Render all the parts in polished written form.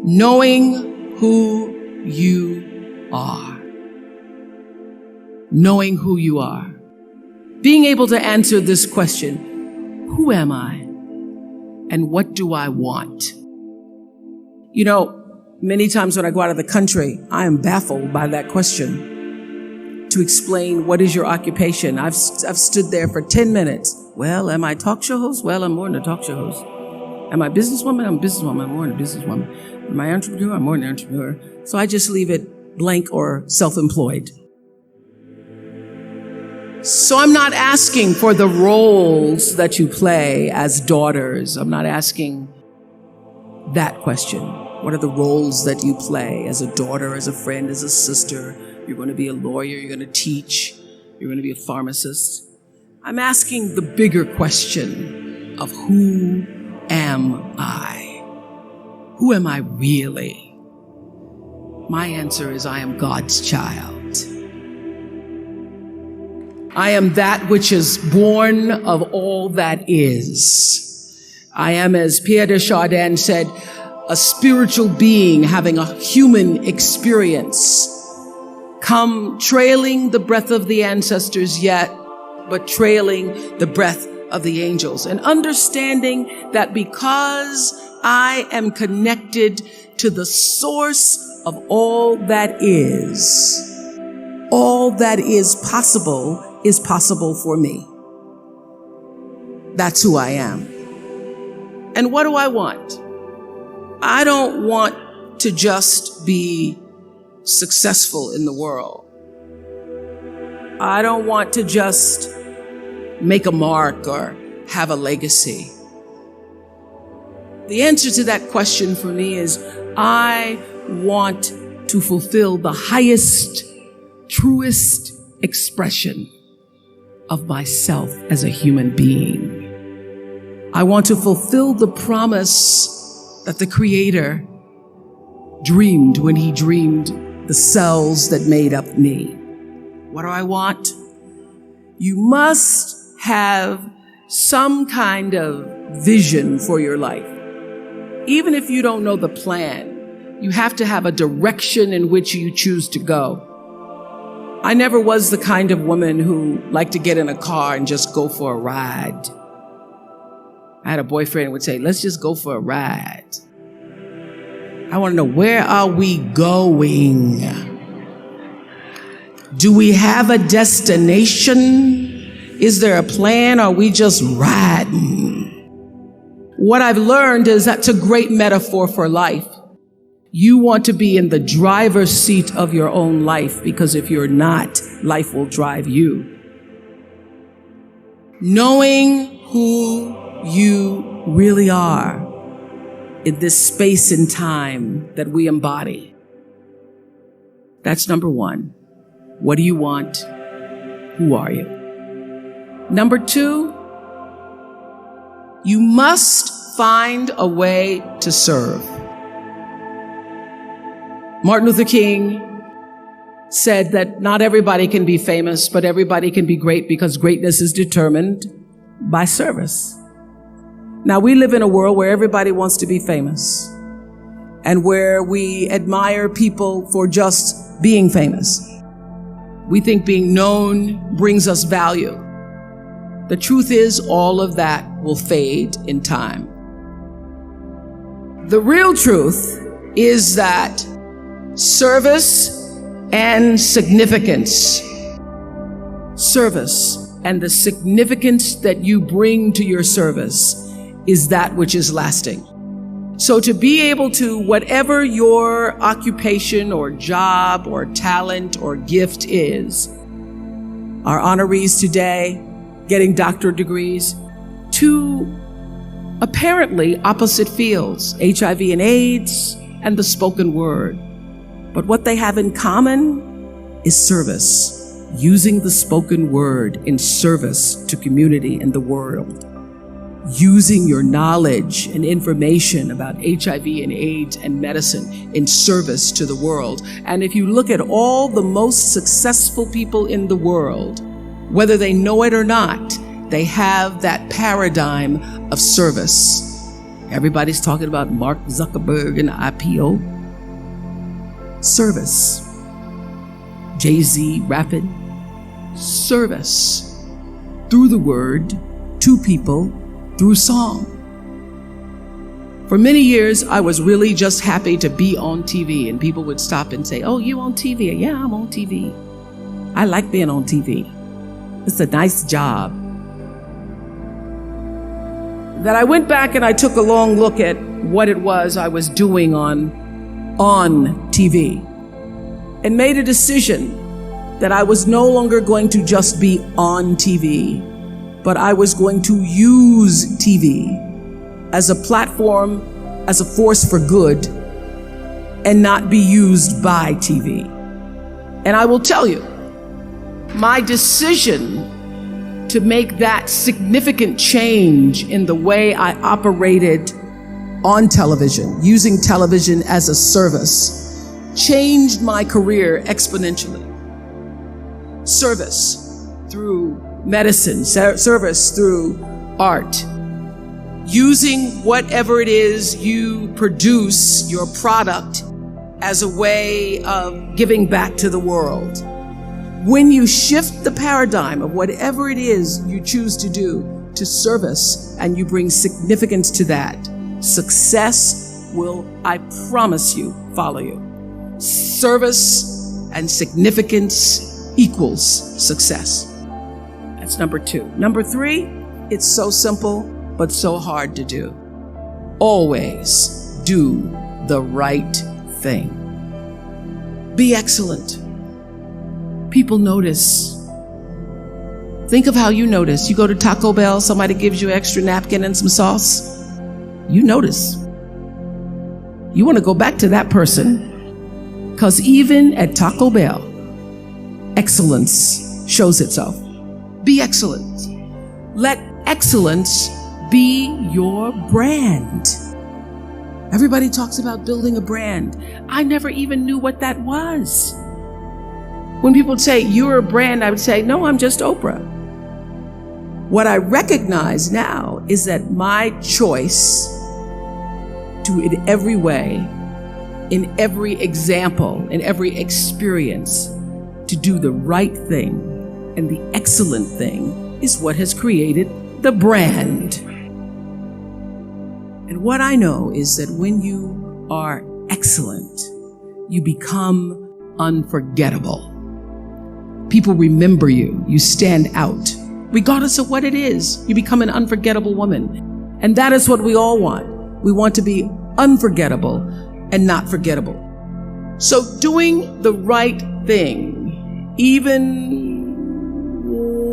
Knowing who you are. Knowing who you are. Being able to answer this question, who am I? And what do I want? You know, many times when I go out of the country, I am baffled by that question. To explain what is your occupation, I've stood there for 10 minutes. Well, am I a talk show host? Well, I'm more than a talk show host. Am I a businesswoman? I'm a businesswoman. I'm more than a businesswoman. Am I an entrepreneur? I'm more than an entrepreneur. So I just leave it blank or self-employed. So I'm not asking for the roles that you play as daughters. I'm not asking that question. What are the roles that you play as a daughter, as a friend, as a sister? You're going to be a lawyer. You're going to teach. You're going to be a pharmacist. I'm asking the bigger question of who am I? Who am I really? My answer is I am God's child. I am that which is born of all that is. I am, as Pierre de Chardin said, a spiritual being having a human experience. Come trailing the breath of the ancestors yet, but trailing the breath of the angels. And understanding that because I am connected to the source of all that is possible for me. That's who I am. And what do I want? I don't want to just be successful in the world. I don't want to just make a mark or have a legacy. The answer to that question for me is I want to fulfill the highest, truest expression of myself as a human being. I want to fulfill the promise that the Creator dreamed when He dreamed the cells that made up me. What do I want? You must have some kind of vision for your life. Even if you don't know the plan, you have to have a direction in which you choose to go. I never was the kind of woman who liked to get in a car and just go for a ride. I had a boyfriend who would say, let's just go for a ride. I want to know, where are we going? Do we have a destination? Is there a plan? Or are we just riding? What I've learned is that's a great metaphor for life. You want to be in the driver's seat of your own life, because if you're not, life will drive you. Knowing who you really are in this space and time that we embody. That's number one. What do you want? Who are you? Number two, you must find a way to serve. Martin Luther King said that not everybody can be famous, but everybody can be great, because greatness is determined by service. Now, we live in a world where everybody wants to be famous and where we admire people for just being famous. We think being known brings us value. The truth is, all of that will fade in time. The real truth is that service and significance, service and the significance that you bring to your service is that which is lasting. So to be able to, whatever your occupation or job or talent or gift is, our honorees today getting doctorate degrees, two apparently opposite fields, HIV and AIDS and the spoken word. But what they have in common is service, using the spoken word in service to community and the world. Using your knowledge and information about HIV and AIDS and medicine in service to the world. And if you look at all the most successful people in the world, whether they know it or not, they have that paradigm of service. Everybody's talking about Mark Zuckerberg and IPO. Service. Jay-Z rapping. Service. Through the word, to people, through song. For many years, I was really just happy to be on TV, and people would stop and say, "Oh, you on TV?" "Yeah, I'm on TV. I like being on TV. It's a nice job." That I went back and I took a long look at what it was I was doing on TV and made a decision that I was no longer going to just be on TV, but I was going to use TV as a platform, as a force for good, and not be used by TV. And I will tell you, my decision to make that significant change in the way I operated on television, using television as a service, changed my career exponentially. Service through medicine, service through art, using whatever it is you produce, your product, as a way of giving back to the world. When you shift the paradigm of whatever it is you choose to do to service, and you bring significance to that, success will, I promise you, follow you. Service and significance equals success. That's number 2. Number 3, it's so simple, but so hard to do. Always do the right thing. Be excellent. People notice. Think of how you notice. You go to Taco Bell, somebody gives you an extra napkin and some sauce. You notice. You want to go back to that person, because even at Taco Bell, excellence shows itself. Be excellent. Let excellence be your brand. Everybody talks about building a brand. I never even knew what that was. When people say, "You're a brand," I would say, "No, I'm just Oprah." What I recognize now is that my choice to, in every way, in every example, in every experience, to do the right thing and the excellent thing is what has created the brand. And what I know is that when you are excellent, you become unforgettable. People remember you. You stand out. Regardless of what it is, you become an unforgettable woman. And that is what we all want. We want to be unforgettable and not forgettable. So doing the right thing, even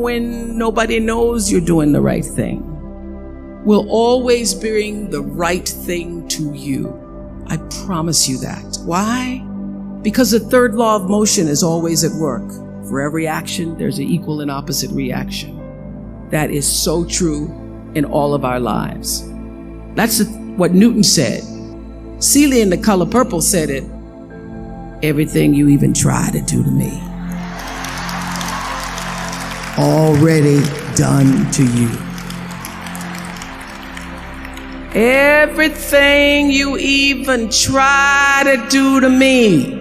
when nobody knows you're doing the right thing, will always bring the right thing to you. I promise you that. Why? Because the third law of motion is always at work. For every action, there's an equal and opposite reaction. That is so true in all of our lives. That's what Newton said. Celia in The Color Purple said it. Everything you even try to do to me, already done to you. Everything you even try to do to me,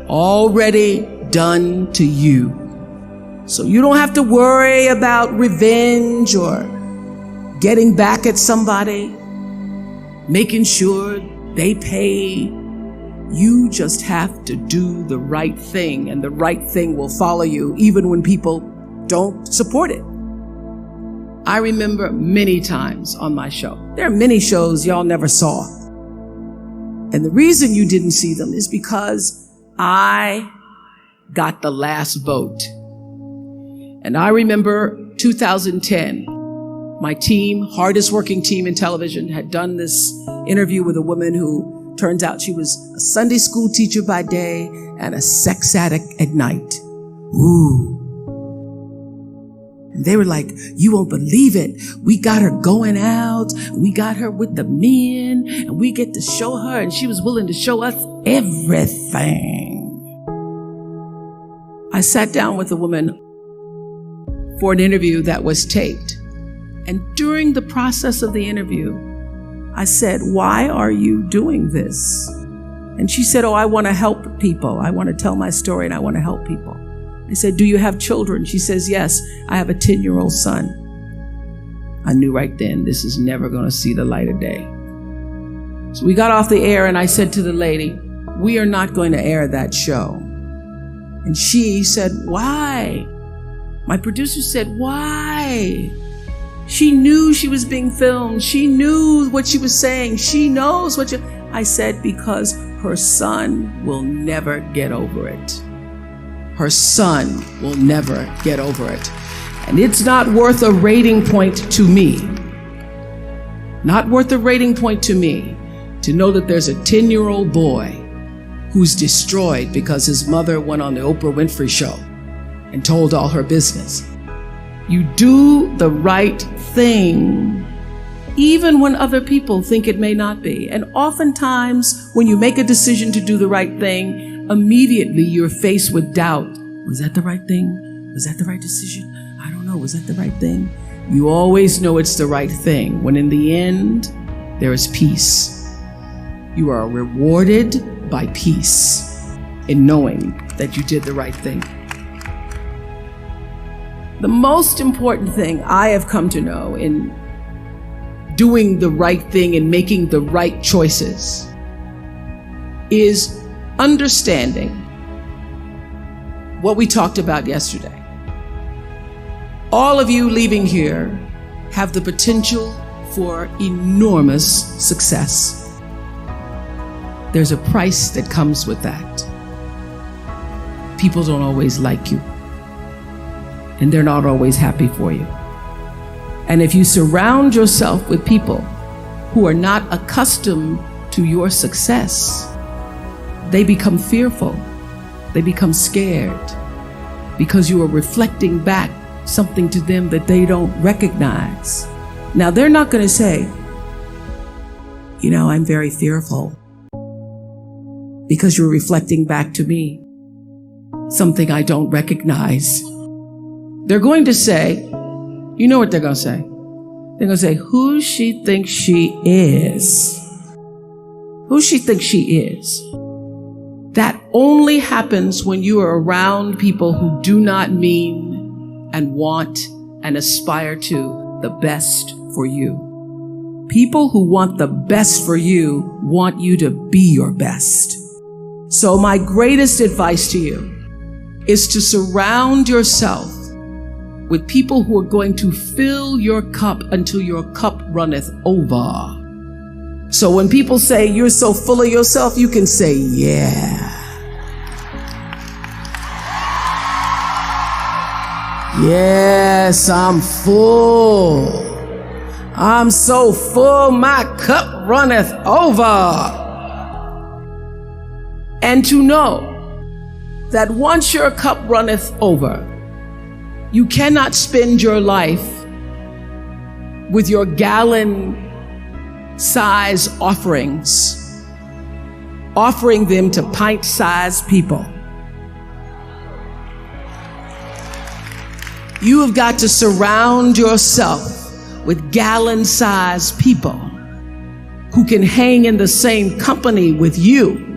already done to you. So you don't have to worry about revenge or getting back at somebody, making sure they pay. You just have to do the right thing, and the right thing will follow you even when people don't support it. I remember many times on my show. There are many shows y'all never saw. And the reason you didn't see them is because I got the last vote. And I remember 2010, my team, hardest working team in television, had done this interview with a woman who turns out she was a Sunday school teacher by day and a sex addict at night. Ooh. And they were like, "You won't believe it. We got her going out. We got her with the men, and we get to show her." And she was willing to show us everything. I sat down with a woman for an interview that was taped. And during the process of the interview, I said, why are you doing this? And she said, oh, I want to help people. I want to tell my story and I want to help people. I said, do you have children? She says, yes, I have a 10-year-old son. I knew right then this is never going to see the light of day. So we got off the air and I said to the lady, we are not going to air that show. And she said, why? My producer said, why? She knew she was being filmed. She knew what she was saying. She knows what I said, because her son will never get over it. Her son will never get over it. And it's not worth a rating point to me. Not worth a rating point to me to know that there's a 10-year-old boy who's destroyed because his mother went on the Oprah Winfrey show and told all her business. You do the right thing, even when other people think it may not be. And oftentimes, when you make a decision to do the right thing, immediately you're faced with doubt. Was that the right thing? Was that the right decision? I don't know. Was that the right thing? You always know it's the right thing, when in the end, there is peace. You are rewarded by peace in knowing that you did the right thing. The most important thing I have come to know in doing the right thing and making the right choices is understanding what we talked about yesterday. All of you leaving here have the potential for enormous success. There's a price that comes with that. People don't always like you, and they're not always happy for you. And if you surround yourself with people who are not accustomed to your success, they become fearful. They become scared because you are reflecting back something to them that they don't recognize. Now, they're not going to say, you know, I'm very fearful, because you're reflecting back to me something I don't recognize. They're going to say, you know what they're going to say? They're going to say, who she thinks she is. Who she thinks she is. That only happens when you are around people who do not mean and want and aspire to the best for you. People who want the best for you want you to be your best. So my greatest advice to you is to surround yourself with people who are going to fill your cup until your cup runneth over. So when people say you're so full of yourself, you can say, yeah. Yes, I'm full. I'm so full, my cup runneth over. And to know that once your cup runneth over, you cannot spend your life with your gallon-size offerings, offering them to pint-sized people. You have got to surround yourself with gallon-sized people who can hang in the same company with you,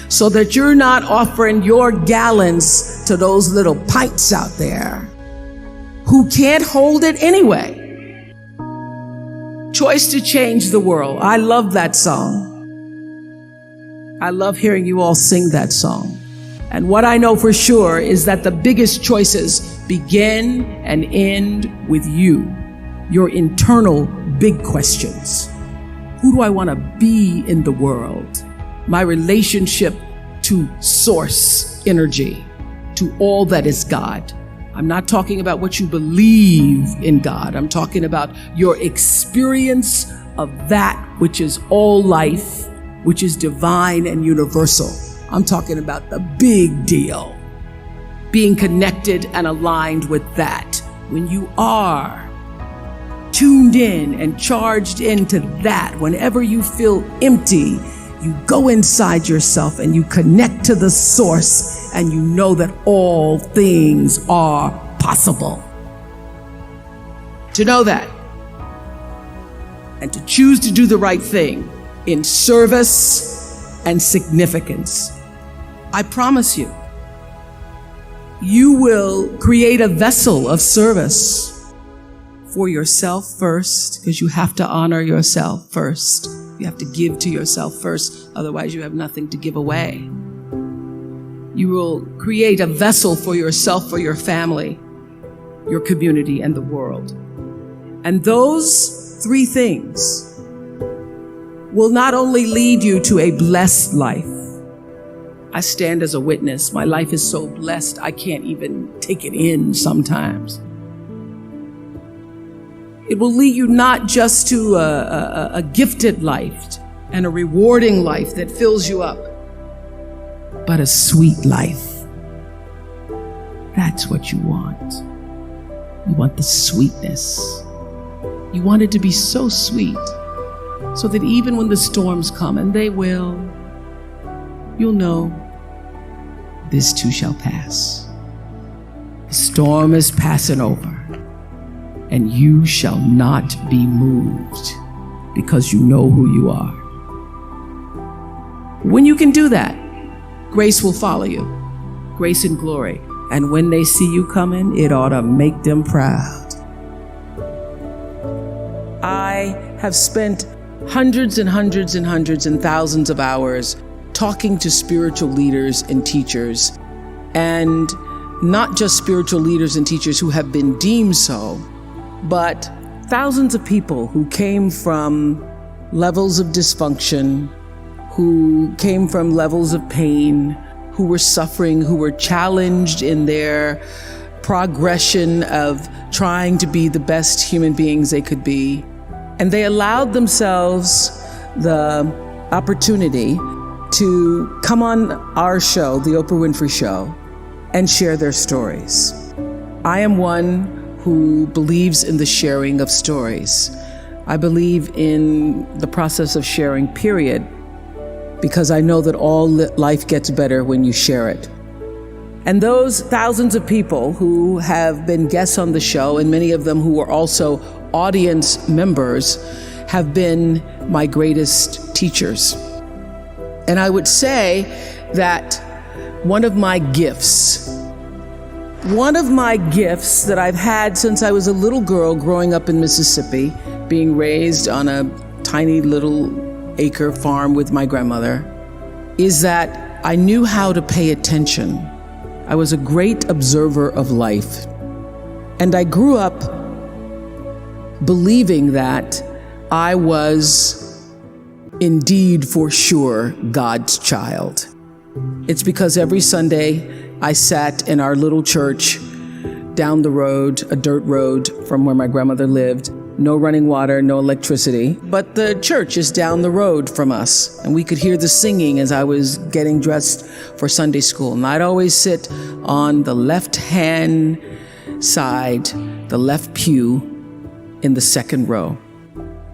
so that you're not offering your gallons to those little pints out there who can't hold it anyway. Choice to Change the World. I love that song. I love hearing you all sing that song. And what I know for sure is that the biggest choices begin and end with you, your internal big questions. Who do I want to be in the world? My relationship to source energy, to all that is God. I'm not talking about what you believe in God. I'm talking about your experience of that which is all life, which is divine and universal. I'm talking about the big deal. Being connected and aligned with that. When you are tuned in and charged into that, whenever you feel empty, you go inside yourself and you connect to the source, and you know that all things are possible. To know that and to choose to do the right thing in service and significance, I promise you, you will create a vessel of service for yourself first, because you have to honor yourself first. You have to give to yourself first, otherwise you have nothing to give away. You will create a vessel for yourself, for your family, your community, and the world. And those three things will not only lead you to a blessed life. I stand as a witness. My life is so blessed, I can't even take it in sometimes. It will lead you not just to a gifted life and a rewarding life that fills you up, but a sweet life. That's what you want. You want the sweetness. You want it to be so sweet, so that even when the storms come, and they will, you'll know this too shall pass. The storm is passing over, and you shall not be moved, because you know who you are. When you can do that, grace will follow you, grace and glory. And when they see you coming, it ought to make them proud. I have spent hundreds and hundreds and hundreds and thousands of hours talking to spiritual leaders and teachers, and not just spiritual leaders and teachers who have been deemed so, but thousands of people who came from levels of dysfunction, who came from levels of pain, who were suffering, who were challenged in their progression of trying to be the best human beings they could be. And they allowed themselves the opportunity to come on our show, the Oprah Winfrey Show, and share their stories. I am one who believes in the sharing of stories. I believe in the process of sharing, period, because I know that all life gets better when you share it. And those thousands of people who have been guests on the show, and many of them who are also audience members, have been my greatest teachers. And I would say that one of my gifts that I've had since I was a little girl growing up in Mississippi, being raised on a tiny little acre farm with my grandmother, is that I knew how to pay attention. I was a great observer of life. And I grew up believing that I was indeed, for sure, God's child. It's because every Sunday I sat in our little church down the road, a dirt road from where my grandmother lived. No running water, no electricity, but the church is down the road from us. And we could hear the singing as I was getting dressed for Sunday school. And I'd always sit on the left-hand side, the left pew in the second row.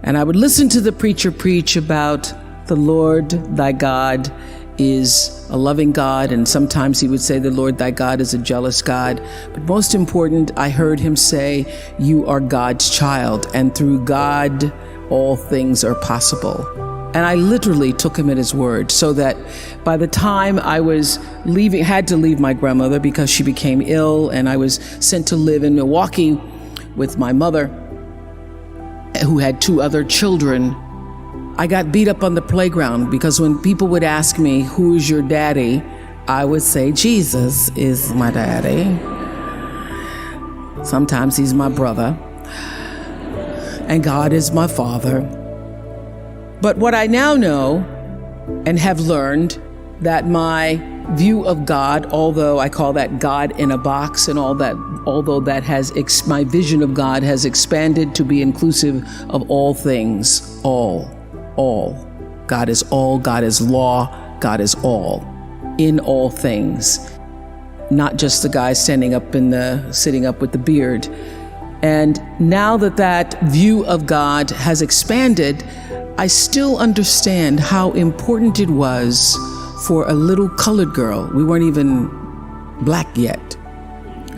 And I would listen to the preacher preach about the Lord thy God is a loving God, and sometimes he would say the Lord thy God is a jealous God. But most important, I heard him say, you are God's child, and through God all things are possible. And I literally took him at his word, so that by the time I was had to leave my grandmother because she became ill, and I was sent to live in Milwaukee with my mother, who had two other children, I got beat up on the playground, because when people would ask me, who is your daddy? I would say, Jesus is my daddy. Sometimes he's my brother. And God is my father. But what I now know and have learned, that my view of God, although I call that God in a box and all that, although that has my vision of God has expanded to be inclusive of all things, all. God is all, God is law, God is all, in all things. Not just the guy sitting up with the beard. And now that view of God has expanded, I still understand how important it was for a little colored girl. We weren't even black yet,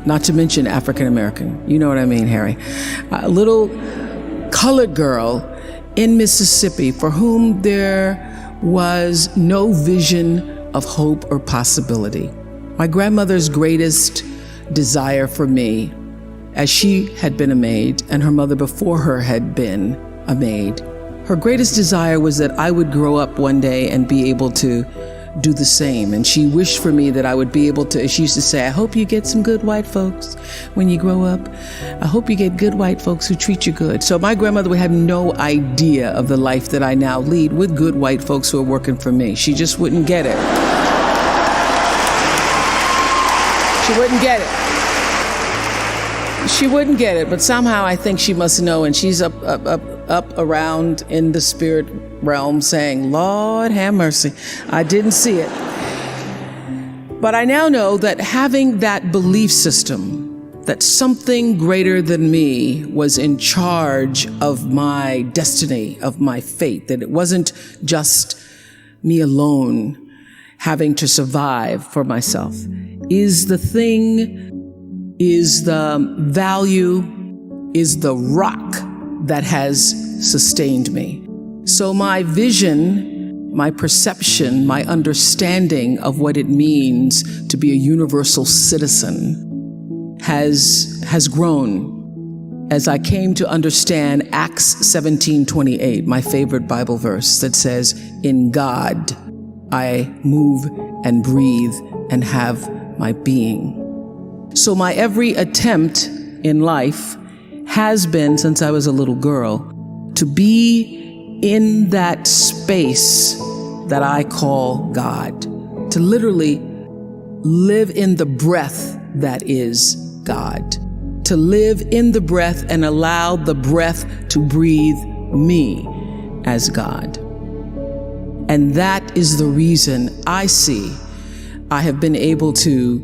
not to mention African American. You know what I mean, Harry? A little colored girl in Mississippi for whom there was no vision of hope or possibility. My grandmother's greatest desire for me, as she had been a maid and her mother before her had been a maid, her greatest desire was that I would grow up one day and be able to do the same. And she wished for me that I would be able to, she used to say, I hope you get some good white folks when you grow up. I hope you get good white folks who treat you good. So my grandmother would have no idea of the life that I now lead with good white folks who are working for me. She just wouldn't get it. She wouldn't get it. She wouldn't get it, but somehow I think she must know, and she's up around in the spirit realm saying, Lord have mercy, I didn't see it. But I now know that having that belief system, that something greater than me was in charge of my destiny, of my fate, that it wasn't just me alone having to survive for myself, is the thing, is the value, is the rock that has sustained me. So my vision, my perception, my understanding of what it means to be a universal citizen has grown as I came to understand Acts 17:28, my favorite Bible verse that says, in God I move and breathe and have my being. So my every attempt in life has been, since I was a little girl, to be in that space that I call God, to literally live in the breath that is God, to live in the breath and allow the breath to breathe me as God. And that is the reason I see I have been able to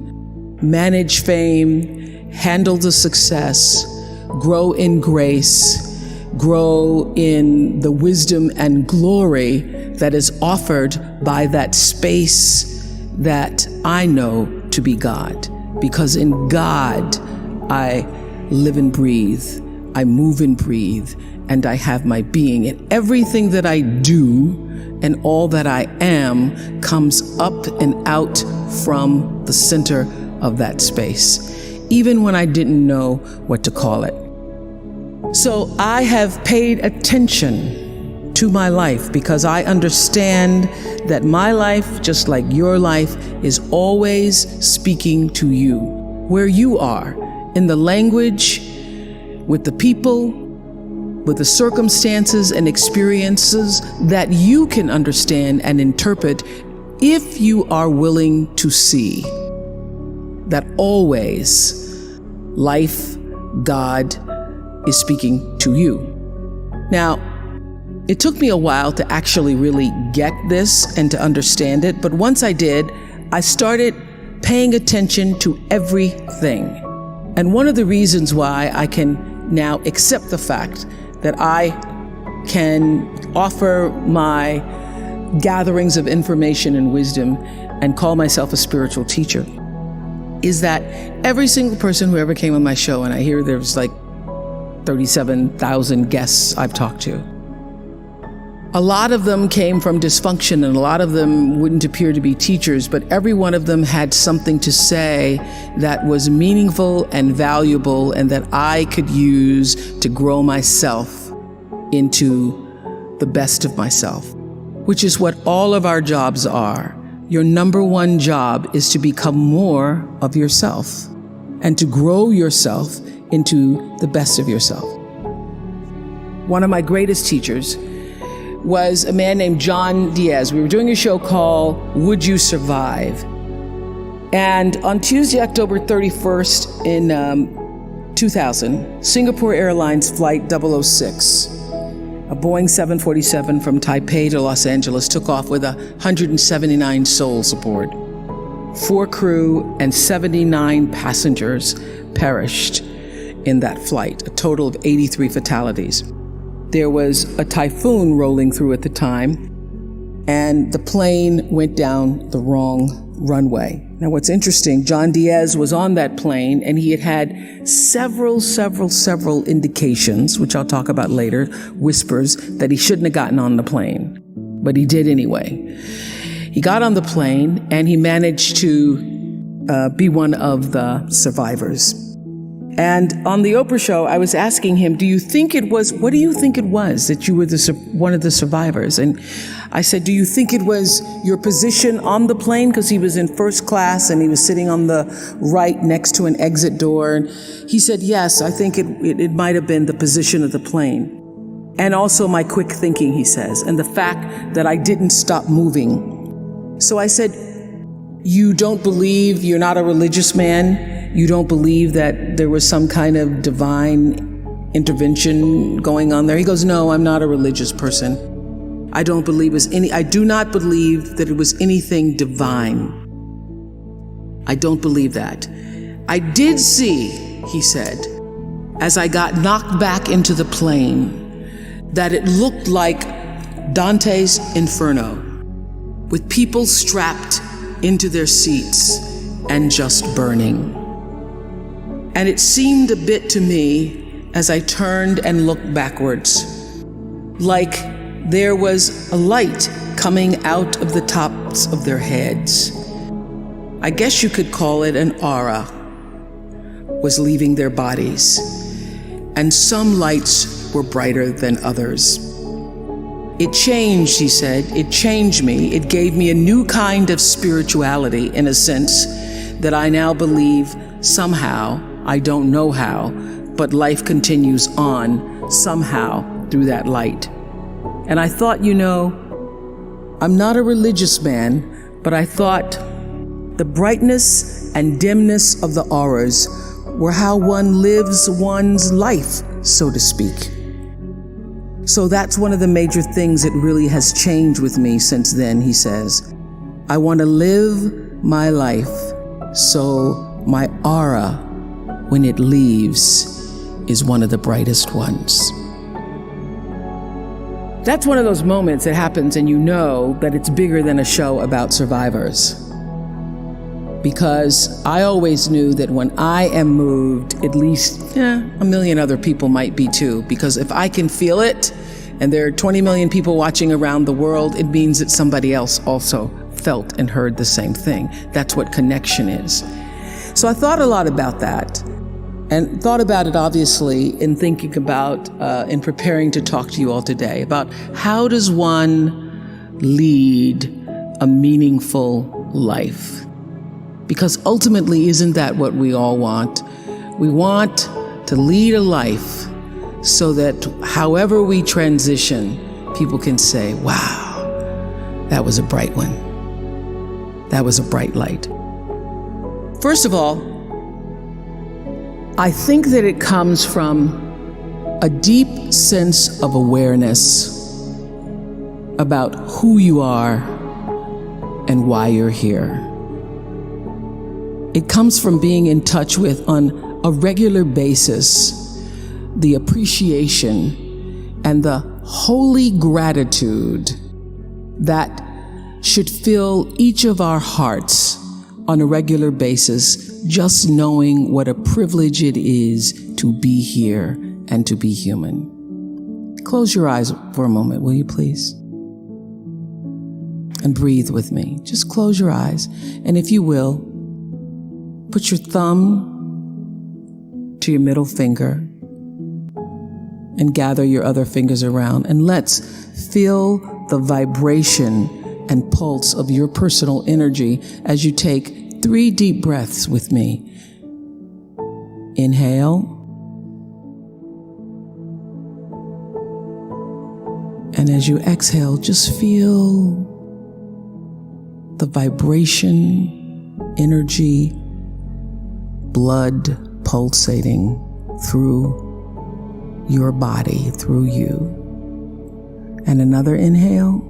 manage fame, handle the success, grow in grace, grow in the wisdom and glory that is offered by that space that I know to be God. Because in God, I live and breathe, I move and breathe, and I have my being. And everything that I do and all that I am comes up and out from the center of that space, even when I didn't know what to call it. So I have paid attention to my life because I understand that my life, just like your life, is always speaking to you, where you are, in the language, with the people, with the circumstances and experiences that you can understand and interpret if you are willing to see that always life, God, is speaking to you. Now, it took me a while to actually really get this and to understand it, but once I did, I started paying attention to everything. And one of the reasons why I can now accept the fact that I can offer my gatherings of information and wisdom and call myself a spiritual teacher is that every single person who ever came on my show, and I hear there's like 37,000 guests I've talked to, a lot of them came from dysfunction and a lot of them wouldn't appear to be teachers, but every one of them had something to say that was meaningful and valuable and that I could use to grow myself into the best of myself, which is what all of our jobs are. Your number one job is to become more of yourself and to grow yourself into the best of yourself. One of my greatest teachers was a man named John Diaz. We were doing a show called Would You Survive? And on Tuesday, October 31st in 2000, Singapore Airlines Flight 006, a Boeing 747 from Taipei to Los Angeles, took off with 179 souls aboard. 4 crew and 79 passengers perished in that flight, a total of 83 fatalities. There was a typhoon rolling through at the time, and the plane went down the wrong runway. Now, what's interesting, John Diaz was on that plane and he had several indications, which I'll talk about later, whispers, that he shouldn't have gotten on the plane, but he did anyway. He got on the plane and he managed to be one of the survivors. And on the Oprah show, I was asking him, what do you think it was that you were one of the survivors? And I said, do you think it was your position on the plane? Because he was in first class and he was sitting on the right next to an exit door. And he said, yes, I think it might have been the position of the plane. And also my quick thinking, he says, and the fact that I didn't stop moving. So I said, you don't believe, you're not a religious man? You don't believe that there was some kind of divine intervention going on there? He goes, no, I'm not a religious person. I do not believe that it was anything divine. I don't believe that. I did see, he said, as I got knocked back into the plane, that it looked like Dante's Inferno, with people strapped into their seats and just burning. And it seemed a bit to me, as I turned and looked backwards, like there was a light coming out of the tops of their heads. I guess you could call it an aura, was leaving their bodies. And some lights were brighter than others. It changed, he said, it changed me. It gave me a new kind of spirituality, in a sense, that I now believe somehow, I don't know how, but life continues on somehow through that light. And I thought, I'm not a religious man, but I thought the brightness and dimness of the auras were how one lives one's life, so to speak. So that's one of the major things that really has changed with me since then, he says. I want to live my life so my aura, when it leaves, is one of the brightest ones. That's one of those moments that happens and you know that it's bigger than a show about survivors. Because I always knew that when I am moved, at least a million other people might be too. Because if I can feel it, and there are 20 million people watching around the world, it means that somebody else also felt and heard the same thing. That's what connection is. So I thought a lot about that, and thought about it obviously in thinking about, in preparing to talk to you all today, about how does one lead a meaningful life? Because ultimately, isn't that what we all want? We want to lead a life so that however we transition, people can say, wow, that was a bright one. That was a bright light. First of all, I think that it comes from a deep sense of awareness about who you are and why you're here. It comes from being in touch with, on a regular basis, the appreciation and the holy gratitude that should fill each of our hearts on a regular basis, just knowing what a privilege it is to be here and to be human. Close your eyes for a moment, will you please? And breathe with me. Just close your eyes. And if you will, put your thumb to your middle finger and gather your other fingers around, and let's feel the vibration and pulse of your personal energy as you take 3 deep breaths with me. Inhale. And as you exhale, just feel the vibration, energy, blood pulsating through your body, through you. And another inhale.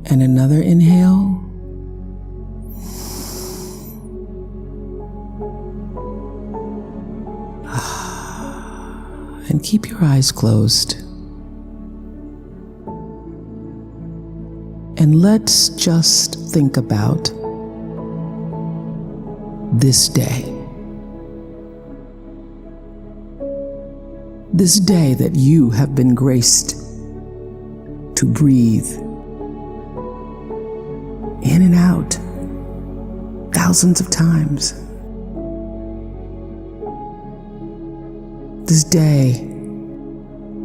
And another inhale. and keep your eyes closed. And let's just think about this day. This day that you have been graced to breathe in and out thousands of times. This day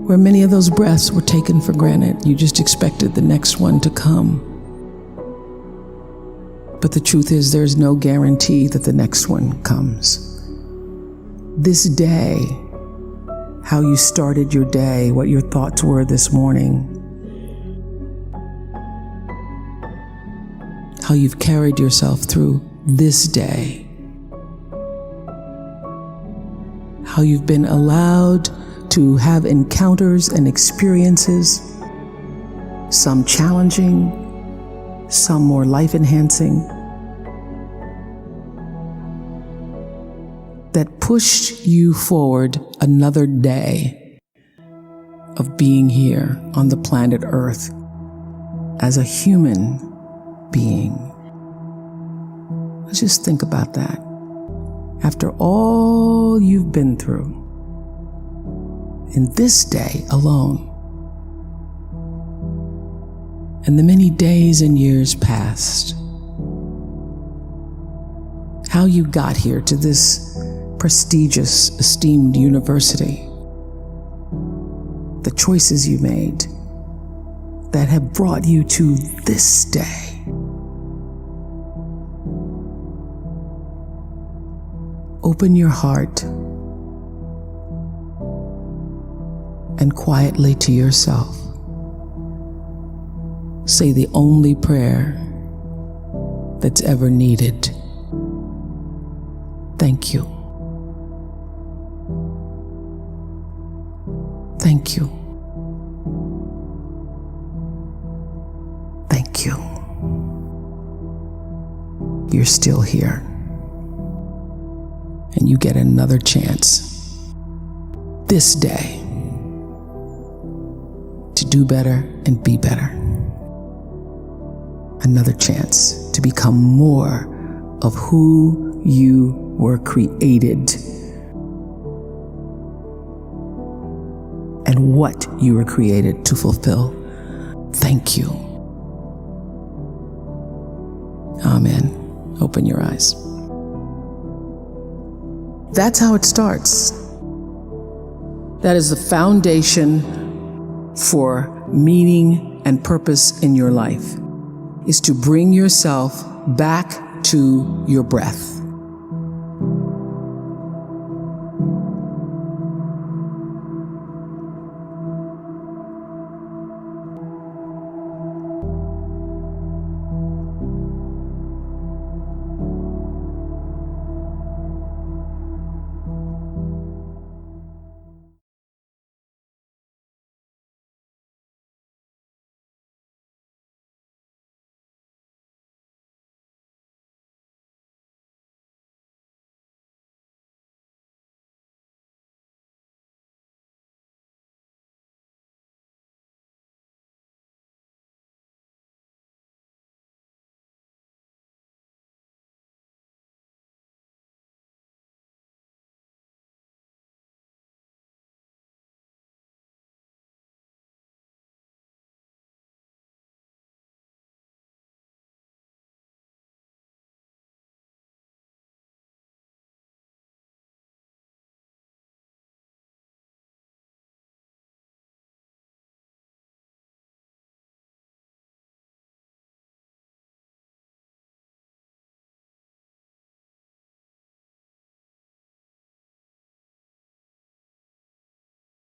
where many of those breaths were taken for granted. You just expected the next one to come. But the truth is, there's no guarantee that the next one comes. This day, how you started your day, what your thoughts were this morning, how you've carried yourself through this day, how you've been allowed to have encounters and experiences, some challenging, some more life-enhancing, that pushed you forward another day of being here on the planet Earth as a human being. Let's just think about that. After all you've been through, in this day alone, and the many days and years past, how you got here to this prestigious, esteemed university, the choices you made that have brought you to this day. Open your heart and quietly to yourself say the only prayer that's ever needed. Thank you. Thank you. Thank you. You're still here. And you get another chance this day to do better and be better. Another chance to become more of who you were created and what you were created to fulfill. Thank you. Amen. Open your eyes. That's how it starts. That is the foundation for meaning and purpose in your life, is to bring yourself back to your breath.